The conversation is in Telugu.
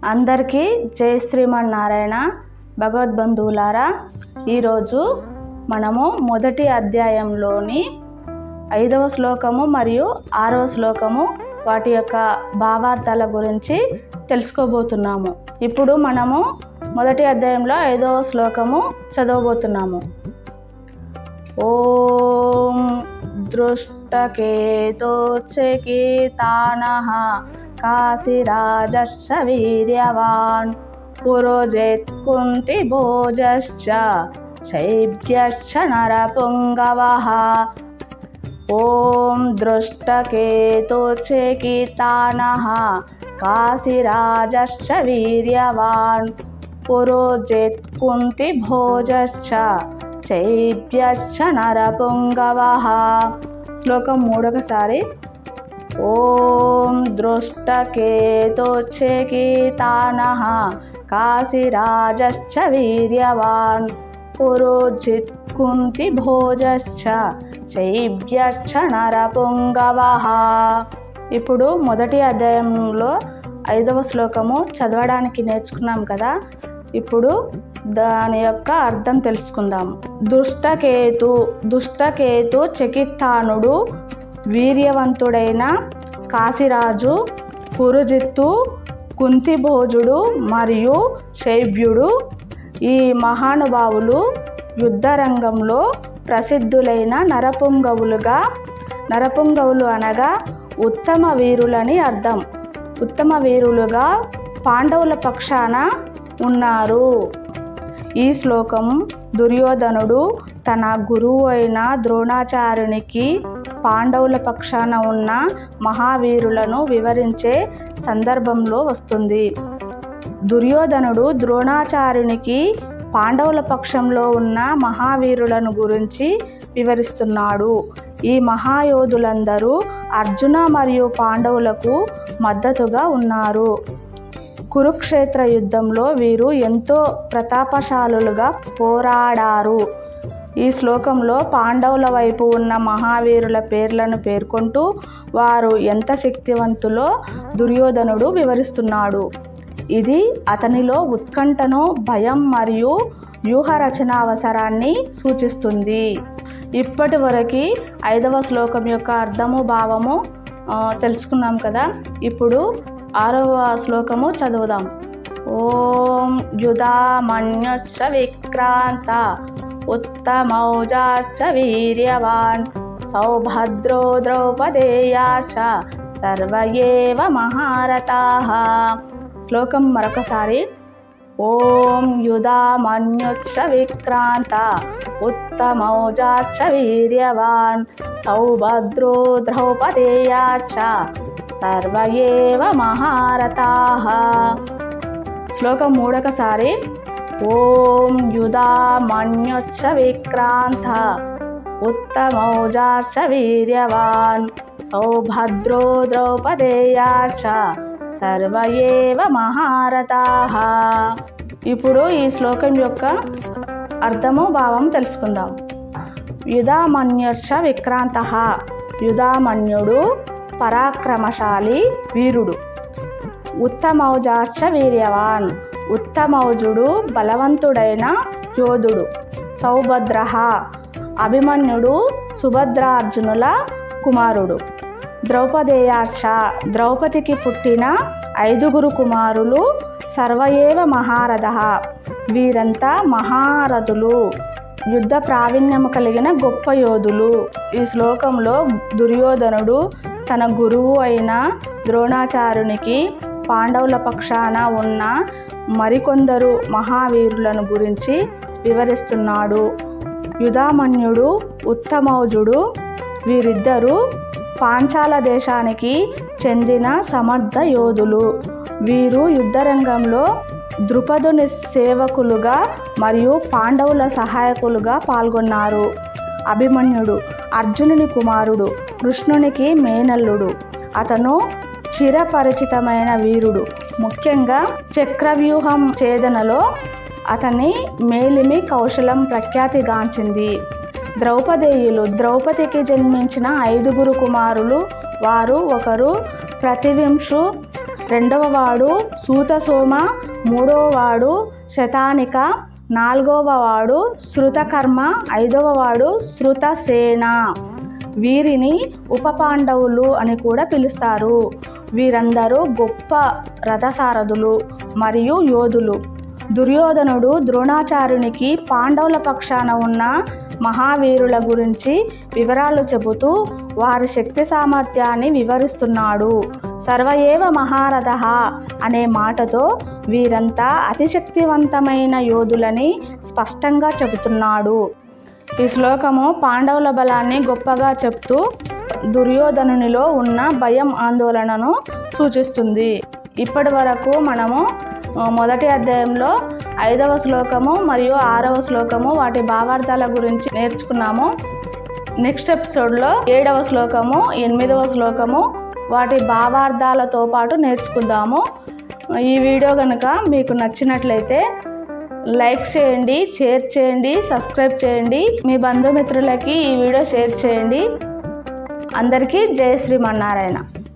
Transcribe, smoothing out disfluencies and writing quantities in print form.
అందరికీ జై శ్రీమన్నారాయణ. భగవద్బంధువులారా, ఈరోజు మనము మొదటి అధ్యాయంలోని 5వ శ్లోకము మరియు 6వ శ్లోకము వాటి యొక్క భావార్థాల గురించి తెలుసుకోబోతున్నాము. ఇప్పుడు మనము మొదటి అధ్యాయంలో 5వ శ్లోకము చదవబోతున్నాము. ఓం దృష్టకేతోచ్ఛకితానః కాశీరాజశ్చ వీర్యవాన్ పురోజేత్ కుంతి భోజశ్చ శైభ్యశ్చ నరపుంగవః. ఓం దృష్టకేతోచ్ఛకితానః కాశీరాజశ్చ వీర్యవాన్ పురోజేత్ కుంతి భోజశ్చ శైభ్యశ్చ నరపుంగవః. శ్లోకం మూడవసారి. ఓం దృష్టకేతోచ్ఛకితానః కాశీరాజశ్చ వీర్యవాన్ పురోజిత్ కుంతి భోజశ్చ శైభ్యశ్చ నరపుంగవః. ఇప్పుడు మొదటి అధ్యాయంలో 5వ శ్లోకము చదవడానికి నేర్చుకున్నాం కదా. ఇప్పుడు దాని యొక్క అర్థం తెలుసుకుందాం. దుష్టకేతు చకితానుడు, వీర్యవంతుడైన కాశీరాజు, పురుజిత్తు, కుంతిభోజుడు మరియు శైభ్యుడు ఈ మహానుభావులు యుద్ధరంగంలో ప్రసిద్ధులైన నరపుంగవులు అనగా ఉత్తమ వీరులని అర్థం. ఉత్తమ వీరులుగా పాండవుల పక్షాన ఉన్నారు. ఈ శ్లోకం దుర్యోధనుడు తన గురువు అయిన ద్రోణాచార్యునికి పాండవుల పక్షాన ఉన్న మహావీరులను వివరించే సందర్భంలో వస్తుంది. దుర్యోధనుడు ద్రోణాచార్యునికి పాండవుల పక్షంలో ఉన్న మహావీరులను గురించి వివరిస్తున్నాడు. ఈ మహాయోధులందరూ అర్జున మరియు పాండవులకు మద్దతుగా ఉన్నారు. కురుక్షేత్ర యుద్ధంలో వీరు ఎంతో ప్రతాపశాలులుగా పోరాడారు. ఈ శ్లోకంలో పాండవుల వైపు ఉన్న మహావీరుల పేర్లను పేర్కొంటూ వారు ఎంత శక్తివంతులో దుర్యోధనుడు వివరిస్తున్నాడు. ఇది అతనిలో ఉత్కంఠను, భయం మరియు వ్యూహరచన అవసరాన్ని సూచిస్తుంది. ఇప్పటి వరకు 5వ శ్లోకం యొక్క అర్థము, భావము తెలుసుకున్నాం కదా. ఇప్పుడు 6వ శ్లోకము చదువుదాం. ఓం యుధామన్యుశ్చ విక్రాంత ఉత్తమౌజాశ్చ వీర్యవాన్ సౌభద్రో ద్రౌపదేయాశ్చ సర్వ ఏవ మహారథాః. శ్లోకం మరొకసారి. ఓం యుధామన్యుశ్చ విక్రాంత ఉత్తమౌజాశ్చ వీర్యవాన్ సౌభద్రో ద్రౌపదేయాశ్చ సర్వ ఏవ మహారథాః. శ్లోకం మూడవసారి. ఓం యుధామన్యుశ్చ విక్రాంత ఉత్తమౌజాశ్చ వీర్యవాన్ సౌభద్రో ద్రౌపదేయాశ్చ సర్వ ఏవ మహారథాః. ఇప్పుడు ఈ శ్లోకం యొక్క అర్థము, భావం తెలుసుకుందాం. యుధామన్యుశ్చ విక్రాంతః. యుధామన్యుడు పరాక్రమశాలి వీరుడు. ఉత్తమౌజాశ్చ వీర్యవాన్. ఉత్తమౌజుడు బలవంతుడైన యోధుడు. సౌభద్రః. అభిమన్యుడు సుభద్రార్జునుల కుమారుడు. ద్రౌపదేయాశ్చ. ద్రౌపదికి పుట్టిన 5 కుమారులు. సర్వ ఏవ మహారథః. వీరంతా మహారథులు, యుద్ధ ప్రావీణ్యము కలిగిన గొప్ప యోధులు. ఈ శ్లోకంలో దుర్యోధనుడు తన గురువు అయిన ద్రోణాచార్యునికి పాండవుల పక్షాన ఉన్న మరికొందరు మహావీరులను గురించి వివరిస్తున్నాడు. యుధామన్యుడు, ఉత్తమౌజుడు వీరిద్దరూ పాంచాల దేశానికి చెందిన సమర్థ యోధులు. వీరు యుద్ధరంగంలో ద్రుపదుని సేవకులుగా మరియు పాండవుల సహాయకులుగా పాల్గొన్నారు. అభిమన్యుడు అర్జునుని కుమారుడు, కృష్ణునికి మేనల్లుడు. అతను చిరపరిచితమైన వీరుడు. ముఖ్యంగా చక్రవ్యూహం ఛేదనలో అతని మేలిమి కౌశలం ప్రఖ్యాతిగాంచింది. ద్రౌపదేయులు. ద్రౌపదికి జన్మించిన 5 కుమారులు. వారు ఒకరు ప్రతివింశు, రెండవ వాడు సూతసోమ, మూడవ వాడు శతానిక, నాలుగవ వాడు శృతకర్మ, ఐదవ వాడు శృతసేన. వీరిని ఉప పాండవులు అని కూడా పిలుస్తారు. వీరందరూ గొప్ప రథసారథులు మరియు యోధులు. దుర్యోధనుడు ద్రోణాచార్యునికి పాండవుల పక్షాన ఉన్న మహావీరుల గురించి వివరాలు చెబుతూ వారి శక్తి సామర్థ్యాన్ని వివరిస్తున్నాడు. సర్వయేవ మహారథః అనే మాటతో వీరంతా అతిశక్తివంతమైన యోధులని స్పష్టంగా చెబుతున్నాడు. ఈ శ్లోకము పాండవుల బలాన్ని గొప్పగా చెప్తూ దుర్యోధనునిలో ఉన్న భయం, ఆందోళనను సూచిస్తుంది. ఇప్పటి వరకు మనము మొదటి అధ్యాయంలో 5వ శ్లోకము మరియు 6వ శ్లోకము వాటి భావార్థాల గురించి నేర్చుకున్నాము. నెక్స్ట్ ఎపిసోడ్లో 7వ శ్లోకము, 8వ శ్లోకము వాటి భావార్థాలతో పాటు నేర్చుకుందాము. ఈ వీడియో కనుక మీకు నచ్చినట్లయితే లైక్ చేయండి, షేర్ చేయండి, సబ్స్క్రైబ్ చేయండి. మీ బంధుమిత్రులకి ఈ వీడియో షేర్ చేయండి. అందరికీ జై శ్రీమన్నారాయణ.